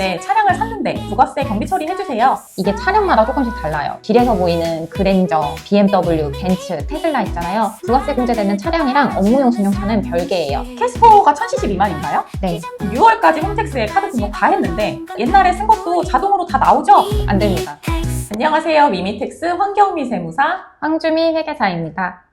때 차량을 샀는데 부가세 경비 처리해주세요. 이게 차량마다 조금씩 달라요. 길에서 보이는 그랜저, BMW, 벤츠, 테슬라 있잖아요. 부가세 공제되는 차량이랑 업무용 승용차는 별개예요. 캐스퍼가 1000cc 미만인가요? 네, 6월까지 홈택스에 카드 등록 다 했는데 옛날에 쓴 것도 자동으로 다 나오죠? 안 됩니다. 안녕하세요. 미미텍스 환경미 세무사 황주미 회계사입니다.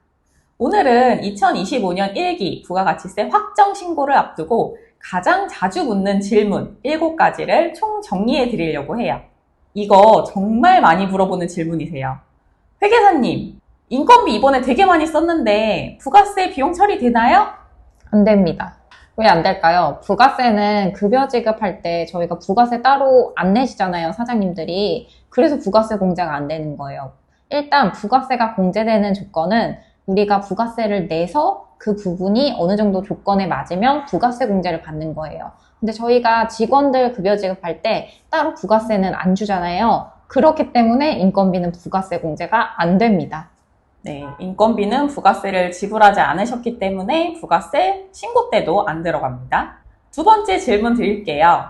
오늘은 2025년 1기 부가가치세 확정 신고를 앞두고 가장 자주 묻는 질문 7가지를 총 정리해 드리려고 해요. 이거 정말 많이 물어보는 질문이세요. 회계사님, 인건비 이번에 되게 많이 썼는데 부가세 비용 처리되나요? 안 됩니다. 왜 안 될까요? 부가세는 급여 지급할 때 저희가 부가세 따로 안 내시잖아요, 사장님들이. 그래서 부가세 공제가 안 되는 거예요. 일단 부가세가 공제되는 조건은 우리가 부가세를 내서 그 부분이 어느 정도 조건에 맞으면 부가세 공제를 받는 거예요. 근데 저희가 직원들 급여 지급할 때 따로 부가세는 안 주잖아요. 그렇기 때문에 인건비는 부가세 공제가 안 됩니다. 네, 인건비는 부가세를 지불하지 않으셨기 때문에 부가세 신고 때도 안 들어갑니다. 두 번째 질문 드릴게요.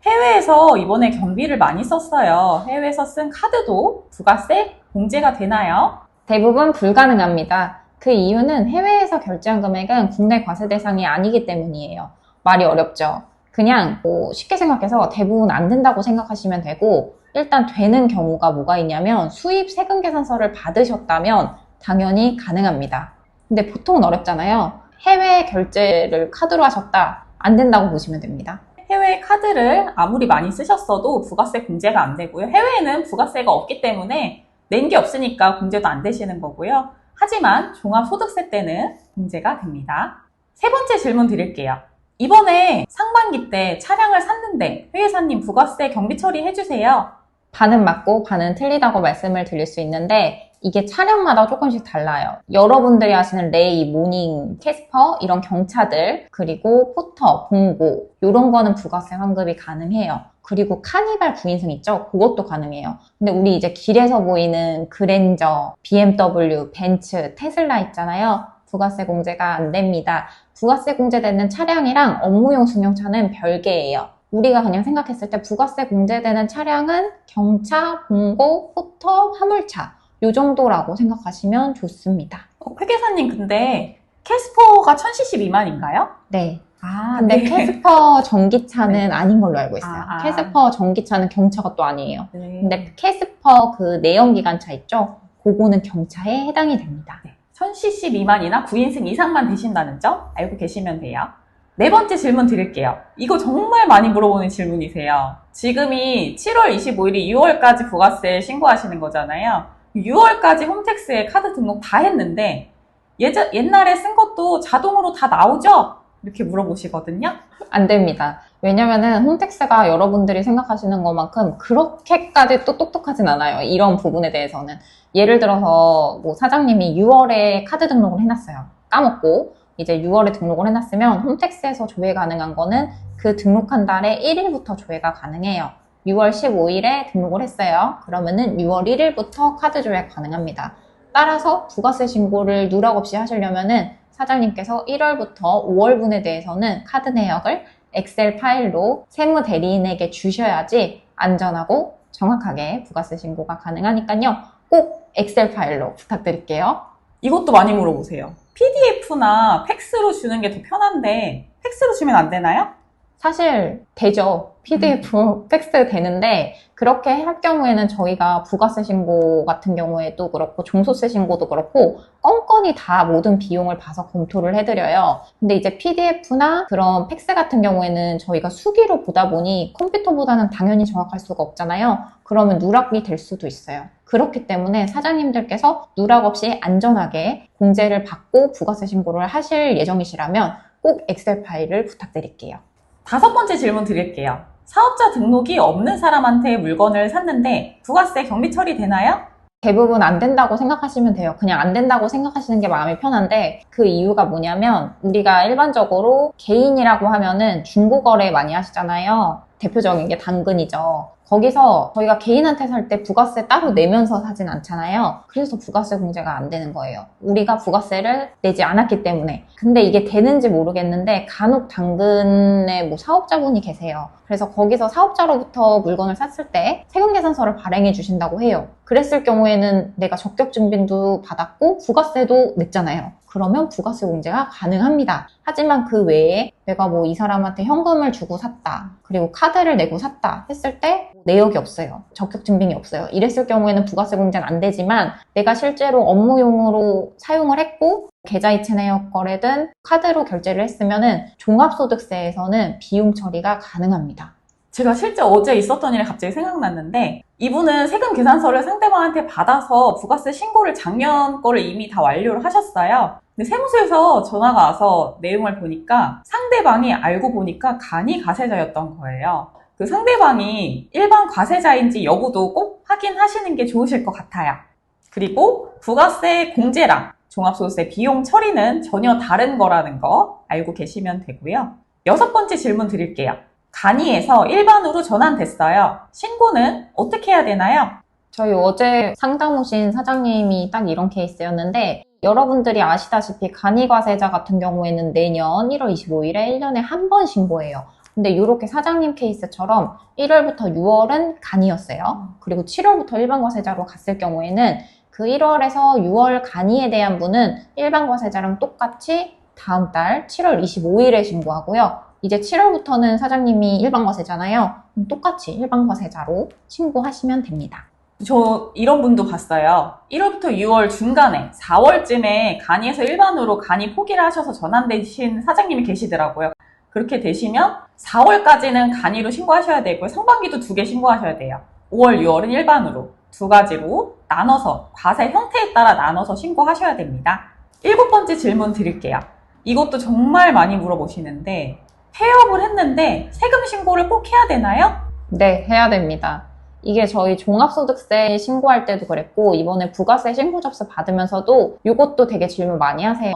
해외에서 이번에 경비를 많이 썼어요. 해외에서 쓴 카드도 부가세 공제가 되나요? 대부분 불가능합니다. 그 이유는 해외에서 결제한 금액은 국내 과세 대상이 아니기 때문이에요. 말이 어렵죠? 그냥 쉽게 생각해서 대부분 안 된다고 생각하시면 되고, 일단 되는 경우가 뭐가 있냐면 수입 세금 계산서를 받으셨다면 당연히 가능합니다. 근데 보통은 어렵잖아요. 해외 결제를 카드로 하셨다, 안 된다고 보시면 됩니다. 해외 카드를 아무리 많이 쓰셨어도 부가세 공제가 안 되고요. 해외에는 부가세가 없기 때문에 낸 게 없으니까 공제도 안 되시는 거고요. 하지만 종합소득세 때는 공제가 됩니다. 세 번째 질문 드릴게요. 이번에 상반기 때 차량을 샀는데 회계사님 부가세 경비 처리 해주세요. 반은 맞고 반은 틀리다고 말씀을 드릴 수 있는데 이게 차량마다 조금씩 달라요. 여러분들이 아시는 레이, 모닝, 캐스퍼 이런 경차들, 그리고 포터, 봉고 이런 거는 부가세 환급이 가능해요. 그리고 카니발 9인승 있죠? 그것도 가능해요. 근데 우리 이제 길에서 보이는 그랜저, BMW, 벤츠, 테슬라 있잖아요. 부가세 공제가 안 됩니다. 부가세 공제되는 차량이랑 업무용 승용차는 별개예요. 우리가 그냥 생각했을 때 부가세 공제되는 차량은 경차, 봉고, 포터, 화물차 요 정도라고 생각하시면 좋습니다. 회계사님 근데 캐스퍼가 1000cc 미만인가요? 네. 아, 근데 네. 캐스퍼 전기차는 네. 아닌 걸로 알고 있어요. 아. 캐스퍼 전기차는 경차가 또 아니에요. 네. 근데 캐스퍼 그 내연기관차 있죠? 그거는 경차에 해당이 됩니다. 1000cc 미만이나 9인승 이상만 되신다는 점 알고 계시면 돼요. 네 번째 질문 드릴게요. 이거 정말 많이 물어보는 질문이세요. 지금이 7월 25일이 6월까지 부가세 신고하시는 거잖아요. 6월까지 홈택스에 카드 등록 다 했는데 옛날에 쓴 것도 자동으로 다 나오죠? 이렇게 물어보시거든요. 안 됩니다. 왜냐면은 홈택스가 여러분들이 생각하시는 것만큼 그렇게까지 또 똑똑하진 않아요. 이런 부분에 대해서는. 예를 들어서 뭐 사장님이 6월에 카드 등록을 해놨어요. 까먹고 이제 6월에 등록을 해놨으면 홈택스에서 조회 가능한 거는 그 등록한 달에 1일부터 조회가 가능해요. 6월 15일에 등록을 했어요. 그러면은 6월 1일부터 카드 조회 가능합니다. 따라서 부가세 신고를 누락 없이 하시려면은 사장님께서 1월부터 5월분에 대해서는 카드 내역을 엑셀 파일로 세무 대리인에게 주셔야지 안전하고 정확하게 부가세 신고가 가능하니까요. 꼭 엑셀 파일로 부탁드릴게요. 이것도 많이 물어보세요. PDF나 팩스로 주는 게 더 편한데 팩스로 주면 안 되나요? 사실 되죠. PDF, 팩스 되는데 그렇게 할 경우에는 저희가 부가세 신고 같은 경우에도 그렇고 종소세 신고도 그렇고 껌껌이 다 모든 비용을 봐서 검토를 해드려요. 근데 이제 PDF나 그런 팩스 같은 경우에는 저희가 수기로 보다 보니 컴퓨터보다는 당연히 정확할 수가 없잖아요. 그러면 누락이 될 수도 있어요. 그렇기 때문에 사장님들께서 누락 없이 안전하게 공제를 받고 부가세 신고를 하실 예정이시라면 꼭 엑셀 파일을 부탁드릴게요. 다섯 번째 질문 드릴게요. 사업자 등록이 없는 사람한테 물건을 샀는데 부가세 경비 처리 되나요? 대부분 안 된다고 생각하시면 돼요. 그냥 안 된다고 생각하시는 게 마음이 편한데 그 이유가 뭐냐면 우리가 일반적으로 개인이라고 하면은 중고거래 많이 하시잖아요. 대표적인 게 당근이죠. 거기서 저희가 개인한테 살 때 부가세 따로 내면서 사진 않잖아요. 그래서 부가세 공제가 안 되는 거예요. 우리가 부가세를 내지 않았기 때문에. 근데 이게 되는지 모르겠는데 간혹 당근에 뭐 사업자분이 계세요. 그래서 거기서 사업자로부터 물건을 샀을 때 세금 계산서를 발행해 주신다고 해요. 그랬을 경우에는 내가 적격 증빙도 받았고 부가세도 냈잖아요. 그러면 부가세 공제가 가능합니다. 하지만 그 외에 내가 뭐 이 사람한테 현금을 주고 샀다. 그리고 카드를 내고 샀다 했을 때 내역이 없어요. 적격 증빙이 없어요. 이랬을 경우에는 부가세 공제는 안 되지만 내가 실제로 업무용으로 사용을 했고 계좌이체 내역 거래든 카드로 결제를 했으면은 종합소득세에서는 비용 처리가 가능합니다. 제가 실제 어제 있었던 일이 갑자기 생각났는데 이분은 세금 계산서를 상대방한테 받아서 부가세 신고를 작년 거를 이미 다 완료를 하셨어요. 근데 세무서에서 전화가 와서 내용을 보니까 상대방이 알고 보니까 간이 가세자였던 거예요. 그 상대방이 일반 과세자인지 여부도 꼭 확인하시는 게 좋으실 것 같아요. 그리고 부가세 공제랑 종합소득세 비용 처리는 전혀 다른 거라는 거 알고 계시면 되고요. 6번째 질문 드릴게요. 간이에서 일반으로 전환됐어요. 신고는 어떻게 해야 되나요? 저희 어제 상담 오신 사장님이 딱 이런 케이스였는데 여러분들이 아시다시피 간이과세자 같은 경우에는 내년 1월 25일에 1년에 한 번 신고해요. 근데 이렇게 사장님 케이스처럼 1월부터 6월은 간이었어요. 그리고 7월부터 일반과세자로 갔을 경우에는 그 1월에서 6월 간이에 대한 분은 일반과세자랑 똑같이 다음 달 7월 25일에 신고하고요. 이제 7월부터는 사장님이 일반과세잖아요. 그럼 똑같이 일반과세자로 신고하시면 됩니다. 저 이런 분도 봤어요. 1월부터 6월 중간에 4월쯤에 간이에서 일반으로 간이 포기를 하셔서 전환되신 사장님이 계시더라고요. 그렇게 되시면 4월까지는 간이로 신고하셔야 되고요. 상반기도 2개 신고하셔야 돼요. 5월, 6월은 일반으로 두 가지로 나눠서 과세 형태에 따라 나눠서 신고하셔야 됩니다. 7번째 질문 드릴게요. 이것도 정말 많이 물어보시는데 폐업을 했는데 세금 신고를 꼭 해야 되나요? 네, 해야 됩니다. 이게 저희 종합소득세 신고할 때도 그랬고 이번에 부가세 신고 접수 받으면서도 이것도 되게 질문 많이 하세요.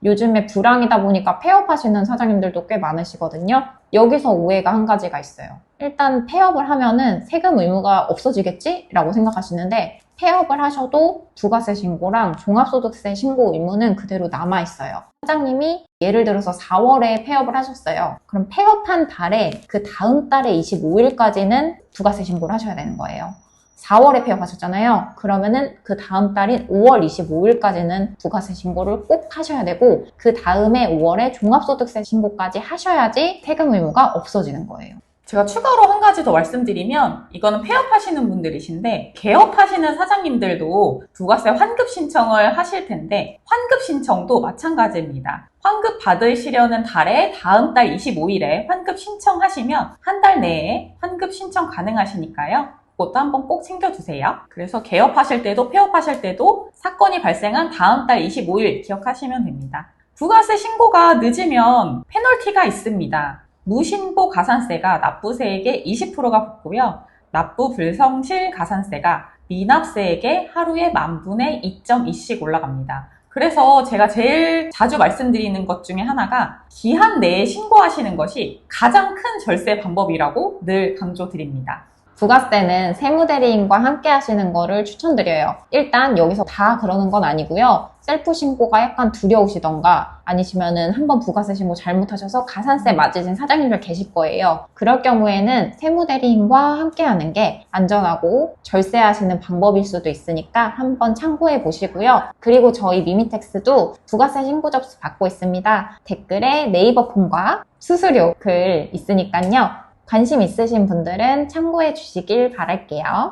요즘에 불황이다 보니까 폐업하시는 사장님들도 꽤 많으시거든요. 여기서 오해가 한 가지가 있어요. 일단 폐업을 하면은 세금 의무가 없어지겠지? 라고 생각하시는데 폐업을 하셔도 부가세 신고랑 종합소득세 신고 의무는 그대로 남아있어요. 사장님이 예를 들어서 4월에 폐업을 하셨어요. 그럼 폐업한 달에 그 다음 달에 25일까지는 부가세 신고를 하셔야 되는 거예요. 4월에 폐업하셨잖아요. 그러면은 그 다음 달인 5월 25일까지는 부가세 신고를 꼭 하셔야 되고 그 다음에 5월에 종합소득세 신고까지 하셔야지 세금 의무가 없어지는 거예요. 제가 추가로 한 가지 더 말씀드리면 이거는 폐업하시는 분들이신데 개업하시는 사장님들도 부가세 환급 신청을 하실 텐데 환급 신청도 마찬가지입니다. 환급 받으시려는 달에 다음 달 25일에 환급 신청하시면 한 달 내에 환급 신청 가능하시니까요. 그것도 한번 꼭 챙겨주세요. 그래서 개업하실 때도 폐업하실 때도 사건이 발생한 다음 달 25일 기억하시면 됩니다. 부가세 신고가 늦으면 페널티가 있습니다. 무신고 가산세가 납부세액의 20%가 붙고요. 납부 불성실 가산세가 미납세액의 하루에 10,000분의 2.2씩 올라갑니다. 그래서 제가 제일 자주 말씀드리는 것 중에 하나가 기한 내에 신고하시는 것이 가장 큰 절세 방법이라고 늘 강조드립니다. 부가세는 세무대리인과 함께 하시는 거를 추천드려요. 일단 여기서 다 그러는 건 아니고요. 셀프 신고가 약간 두려우시던가 아니시면은 한번 부가세 신고 잘못하셔서 가산세 맞으신 사장님들 계실 거예요. 그럴 경우에는 세무대리인과 함께 하는 게 안전하고 절세하시는 방법일 수도 있으니까 한번 참고해 보시고요. 그리고 저희 미미텍스도 부가세 신고 접수 받고 있습니다. 댓글에 네이버 폼과 수수료 글 있으니까요. 관심 있으신 분들은 참고해 주시길 바랄게요.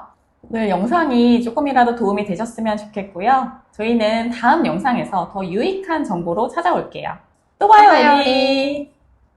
오늘 영상이 조금이라도 도움이 되셨으면 좋겠고요. 저희는 다음 영상에서 더 유익한 정보로 찾아올게요. 또 봐요, 우리!